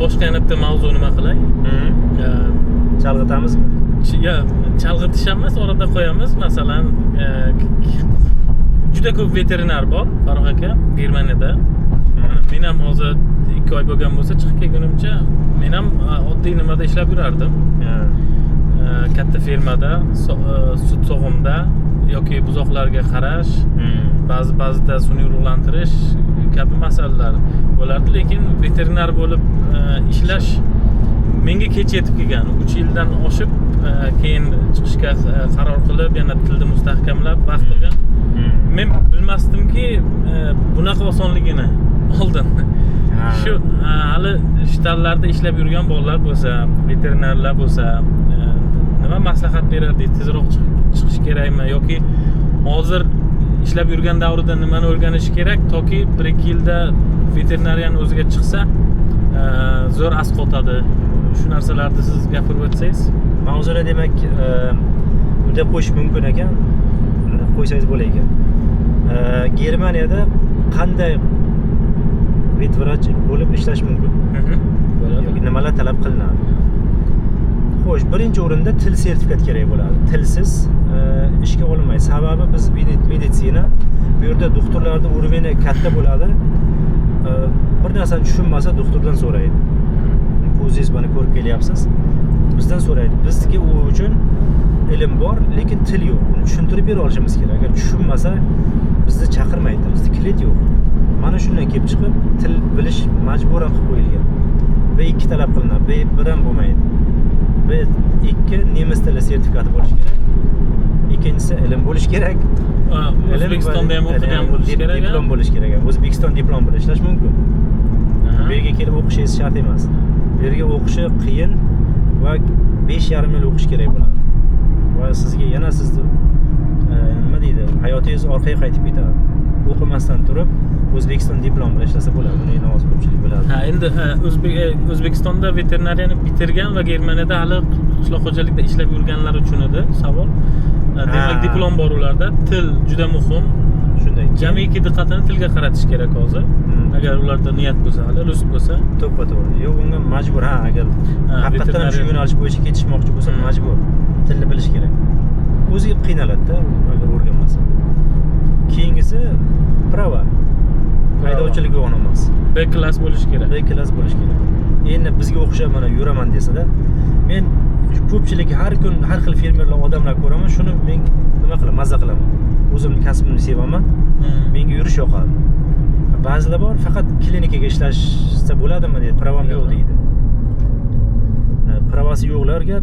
boshqa yana bitta mavzu nima qilay? Chalg'itamizmi? Ya, chalg'itish emas, orada qo'yamiz. Masalan, juda ko'p veterinar bor, Farruh aka, Germaniyada. Men ham hozir 2 oy bo'lgan bo'lsa, chiqib kelgunimcha men ham oddiy nimada ishlab yurardim. Katta fermada, sut sog'imda yoki buzoqlarga qarash, ba'zida sun'iy urug'lantirish kabi masalalar bo'lardi, lekin veterinar bo'lib ishlash menga kech yetib kelgan. 3 yildan oshib keyin chiqishga qaror qilib, yana tilni mustahkamlab vaqt olgan. Men bilmasdimki bunaqa osonligini oldin. Shu hali shtatlarda ishlab yurgan bolalar bo'lsa, veterinarlar bo'lsa, nima maslahat berardingiz? Tezroq chiqish kerakmi yoki hozir ishlab yurgan davrida nimani o'rganish kerak toki 1-2 yilda veterinariyani o'ziga chiqsa zo'r asqotadi. Shu narsalarni siz gapirib o'tsangiz. Mavzuda demak, bunday qo'yish mumkin ekan, qo'ysangiz bo'lar ekan. Germaniyada qanday vetvrach bo'lib ishlash mumkin? Yoki nimalar talab qilinadi? Xo'sh, birinchi o'rinda til sertifikat kerak bo'ladi. Tilsiz ishga olinmaydi. Sababi biz meditsina, bu yerda doktorlarda uroveni katta bo'ladi. Bir narsani tushunmasa doktordan so'raydi. Ko'zingiz buni ko'rib kelyapsiz. Bizdan so'raydi. Bizga u uchun ilm bor, lekin til yo'q. Uni tushuntirib bera olishimiz kerak. Agar tushunmasa bizni chaqirmaydi, bizda kilit yo'q. Mana shundan kelib chiqib, til bilish majburan qilib qo'yilgan. B2 talab qilinadi, B1 ham bo'lmaydi. B2 nemis tili sertifikati bo'lishi kerak. Ikkinchisi ilm bo'lish kerak. O'zbekistonda ham o'qigan bo'lish kerak. Diplom bo'lish kerak. O'zbekiston diplom bilan ishlash mumkin. Bu yerga kelib o'qishingiz shart emas. Bu yerga o'qishi qiyin va 5,5 yil o'qish kerak bo'ladi. Va sizga yana sizni nima deydi, hayotingiz orqaga qaytib ketadi. O'qimasdan turib O'zbekiston diplom bilan ishlasa bo'ladi. Buni hozir ko'pchilik biladi. Endi O'zbekistonda veterinariyani bitirgan va Germaniyada hali qishloq xo'jalikda ishlab yurganlar uchun edi savol. Demak, diplom bor ularda. Til juda muhim. Shunday. Jamiki diqqatini tilga qaratish kerak hozir. Agar ularda niyat bo'lsa, hali lust bo'lsa, to'ppa-to'g'ri. Yo'q, unga majbur, agar haqiqatan shu yo'nalish bo'yicha ketishmoqchi bo'lsa, majbur. Tilni bilish kerak. O'zi qiynaladi-da, agar o'rganmasa. Keyingisi prava. Haydovchilik guvohnomasi. B klass bo'lish kerak. B klass bo'lish kerak. Endi bizga o'xshab mana yuraman desa-da, men ko'pchilik har kun har xil fermerlar, odamlar ko'raman, shuni men nima qilaman, mazza qilaman. O'zimni kasbimni sevaman. Menga yurish yoqadi. Ba'zilar bor, faqat klinikaga ishlashsa bo'ladimi deydi, pravam yo'q deydi. Pravasi yo'qlarga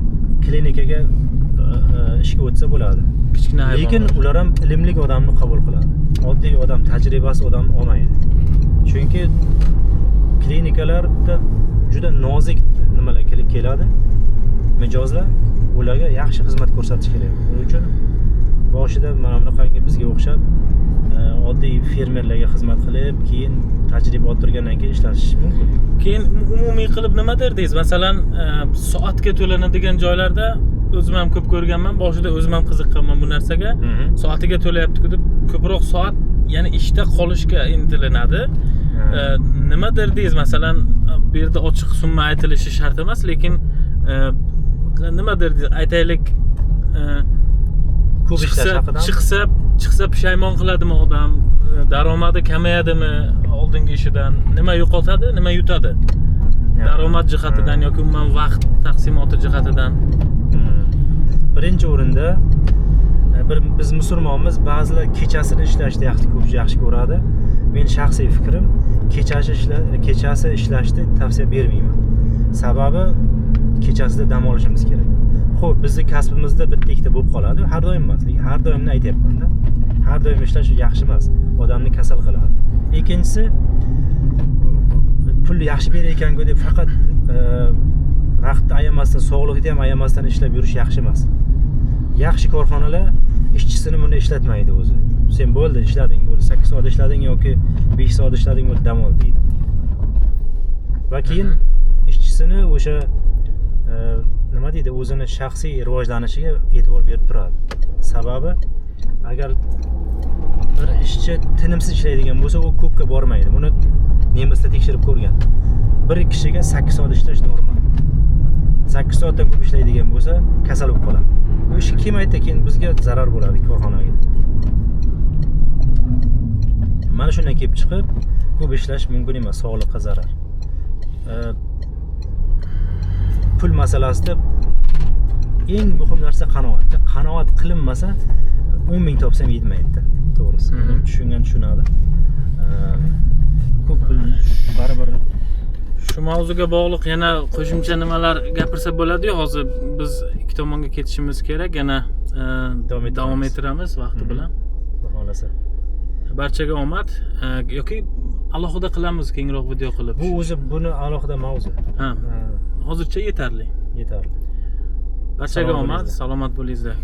klinikaga ishga o'tsa bo'ladi. Kichkina hayvon. Lekin ular ham ilmli odamni qabul qiladi. Oddiy odam, tajribasiz odamni olmaydi. Chunki klinikalarda juda nozik nimalar kelib keladi. Mijozlar ularga yaxshi xizmat ko'rsatish kerak. Buning uchun boshida mana bunaqangi bizga o'xshab oddiy fermerlarga xizmat qilib, keyin tajriba orttirgandan keyin ishlash mumkin. Keyin umumiy qilib nima derdingiz? Masalan, soatga to'lanadigan joylarda o'zim ham ko'p ko'rganman, boshida o'zim ham qiziqqanman bu narsaga. Soatiga to'layapti-ku deb ko'proq soat, ya'ni ishda qolishga intilinadi. Nima derdingiz? Masalan, bu yerda ochiq summa aytilishi shart emas, lekin nima derdingiz? Aytaylik, ko'p ishlash haqidan chiqsa pushaymon qiladimi odam? Daromadi kamayadimi oldingi ishidan? Nima yo'qotadi, nima yutadi? Daromad jihatidan yoki umuman vaqt taqsimoti jihatidan. Birinchi o'rinda biz musulmonmiz, ba'zilar kechasini ishlashni yaxshi ko'radi. Men shaxsiy fikrim, kechasi ishlashni tavsiya bermayman. Sababi kechasida dam olishimiz kerak. Xo'p, bizning kasbimizda bitta ikkita bo'lib qoladi, har doim emas. Har doimni aytayapman-da. Har doim ishlash yaxshi emas, odamni kasal qiladi. Ikkinchisi, pul yaxshi berayotgan-ku deb faqat vaqtni ayamasdan, sog'liqni ham ayamasdan ishlab yurish yaxshi emas. Yaxshi korxonalar ishchisini buni ishlatmaydi o'zi. Sen bo'ldi, ishlading, bo'ldi, 8 soat ishlading yoki 5 soat ishlading, bo'ldi, dam ol deydi. Va keyin ishchisini o'sha nima deydi, o'zini shaxsiy rivojlanishiga e'tibor berib turadi. Sababi agar bir ishchi tinimsiz ishlaydigan bo'lsa, u ko'pga bormaydi. Buni nemislar tekshirib ko'rgan. Bir kishiga 8 soat ishlash normal. 8 soatdan ko'p ishlaydigan bo'lsa, kasal bo'lib qoladi. Bu ish kelmaydi, keyin bizga zarar bo'ladi korxonaga. Mana shundan kelib chiqib, ko'p ishlash mumkin emas, sog'liqqa zarar. Pul masalasida eng muhim narsa qanoat. Qanoat qilinmasa 10 ming topsam yetmaydi. To'g'risi. Tushungan tushunadi. Ko'p pul baribir. Shu mavzuga bog'liq yana qo'shimcha nimalar gapirsa bo'ladi-yu, hozir biz ikki tomonga ketishimiz kerak, yana davom ettiramiz vaqti bilan. Xohlasa. Barchaga omad. Yoki alohida qilamiz kengroq video qilib. Bu o'zi buni alohida mavzu. Ha. Hozircha yetarli. Yetarli. Barchaga omad, salomat bo'linglar.